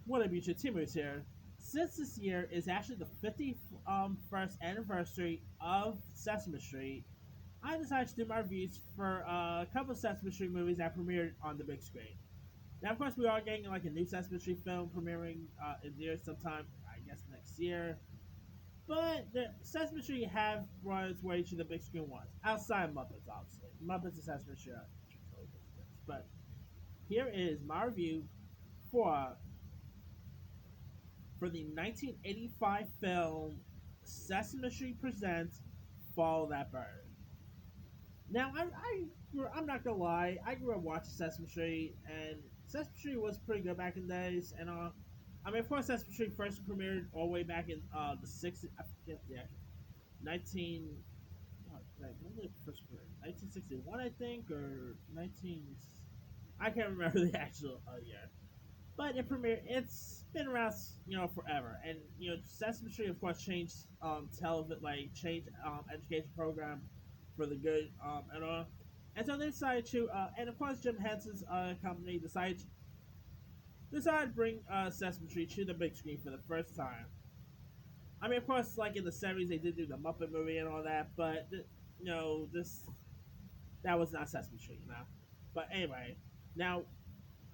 What up, YouTube? Timu's here. Since this year is actually the 51st anniversary of Sesame Street, I decided to do my reviews for a couple of Sesame Street movies that premiered on the big screen. Now, of course, we are getting like a new Sesame Street film premiering in there sometime, I guess, next year. But the Sesame Street have brought its way to the big screen once, outside Muppets, obviously. Muppets and Sesame Street are two totally different things. But here is my review for the 1985 film Sesame Street Presents Follow That Bird. Now, I'm not gonna lie, I grew up watching Sesame Street, and Sesame Street was pretty good back in the days. And I mean, of course, Sesame Street first premiered all the way back in the 60s. I forget the actual 19. When did it first premiere? 1961, I think, or 19. I can't remember the actual year. But it premiered. It's been around, forever. And Sesame Street, of course, changed television, like changed education program for the good and all. And so they decided to, and of course, Jim Henson's company decided to bring Sesame Street to the big screen for the first time. I mean, of course, like in the '70s, they did do the Muppet movie and all that, but this that was not Sesame Street, But anyway, now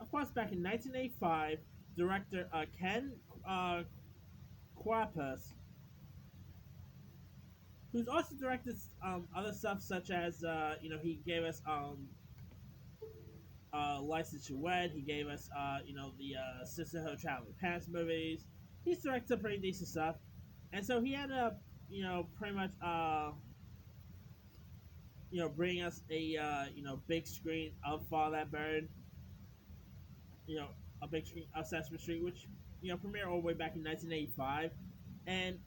of course, back in 1985, director Ken uh, Kwapis, who's also directed other stuff such as he gave us License to Wed. He gave us the Sisterhood Traveling Pants movies. He's directed some pretty decent stuff, and so he ended up pretty much bringing us a big screen of Fall That Bird, you know a big screen of Sesame Street, which premiered all the way back in 1985. And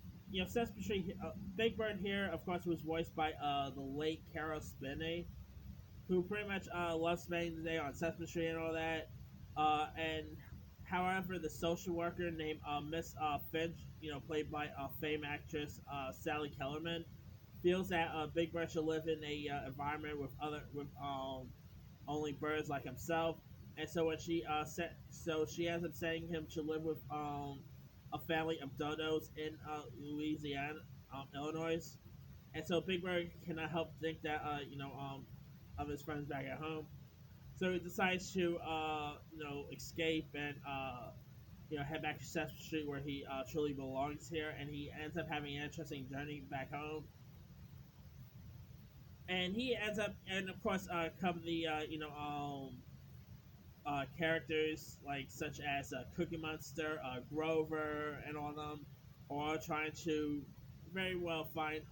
Sesame Street, Big Bird here, of course, was voiced by the late Carol Spinney, who pretty much loves spending the day on Sesame Street and all that. And however, the social worker named Miss Finch, played by famed actress Sally Kellerman, feels that Big Bird should live in a environment with only birds like himself. And so when she ends up sending him to live with a family of dodos in Louisiana, Illinois. And so Big Bird cannot help think that of his friends back at home. So he decides to escape and head back to Sesame Street where he truly belongs here, and he ends up having an interesting journey back home. And he ends up, and of course, come the characters like such as Cookie Monster, Grover, and all of them, are trying to very well find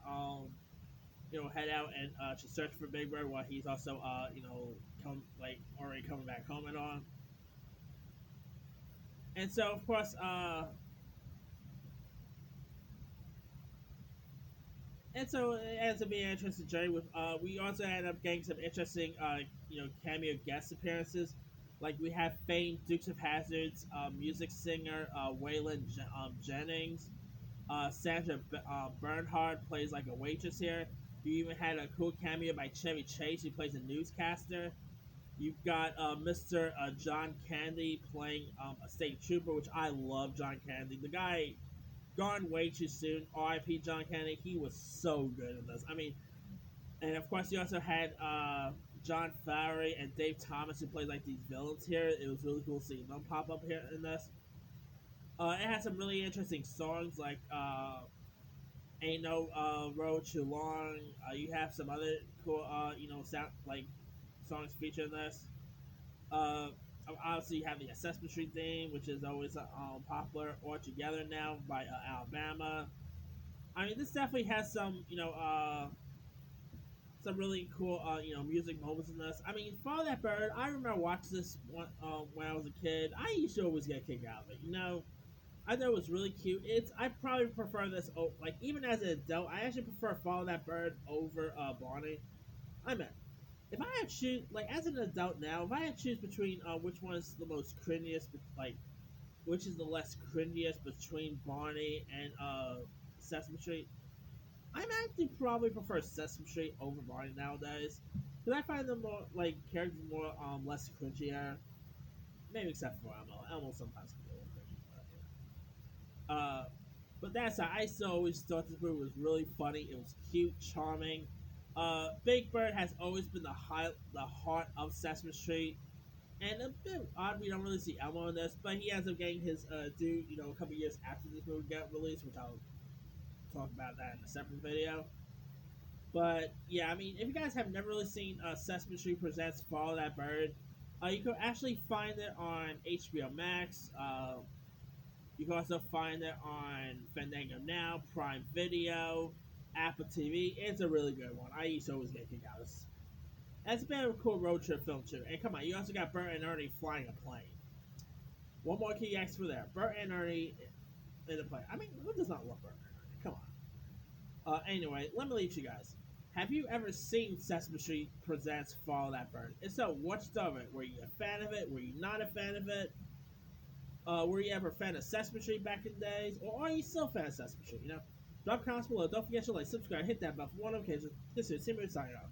head out and to search for Big Bird while he's also come like already coming back home and all. And so of course and so it ends up being an interesting journey. With we also end up getting some interesting cameo guest appearances. Like we have famed Dukes of Hazard's music singer Waylon Jennings. Sandra Bernhard plays like a waitress here. You even had a cool cameo by Chevy Chase, who plays a newscaster. You've got Mr. John Candy playing a state trooper, which I love. John Candy, the guy gone way too soon. R.I.P. John Candy. He was so good in this. I mean, and of course, you also had John Farry and Dave Thomas, who played like these villains here. It was really cool seeing them pop up here in this. It had some really interesting songs like "Ain't No Road Too Long." You have some other cool, sound like songs featured in this. Uh, Obviously, you have the Sesame Street theme, which is always popular. All Together Now by Alabama. I mean, this definitely has some really cool, music moments in this. I mean, Follow That Bird, I remember watching this when I was a kid. I used to always get a kick out of it. I thought it was really cute. I probably prefer this, like, even as an adult, I actually prefer Follow That Bird over Barney. I mean, if I had to choose, like, as an adult now, if I had to choose between which one is the most cringiest, like, which is the less cringiest between Barney and Sesame Street, I'm actually probably prefer Sesame Street over Barney nowadays. Because I find them more, like, characters more less cringier. Maybe except for Elmo. Elmo sometimes can be a little cringy. Uh, but that's I still always thought this movie was really funny. It was cute, charming. Big Bird has always been the heart of Sesame Street, and a bit odd we don't really see Elmo in this, but he ends up getting his due, a couple years after this movie got released, which I'll talk about that in a separate video. But yeah, I mean, if you guys have never really seen Sesame Street Presents Follow That Bird, you can actually find it on HBO Max. You can also find it on Fandango Now, Prime Video, Apple TV. It's a really good one. I used to always get kicked out. It's been a cool road trip film too. And come on, you also got Bert and Ernie flying a plane. One more key X for there. Bert and Ernie in a plane. I mean, who does not love Bert and Ernie? Come on. Anyway, let me leave you guys. Have you ever seen Sesame Street Presents Follow That Bird? If so, what's of it? Were you a fan of it? Were you not a fan of it? Were you ever a fan of Sesame Street back in the days? Or are you still a fan of Sesame Street? Drop comments below. Don't forget to like, subscribe, hit that bell for more notifications. This is Simon signing off.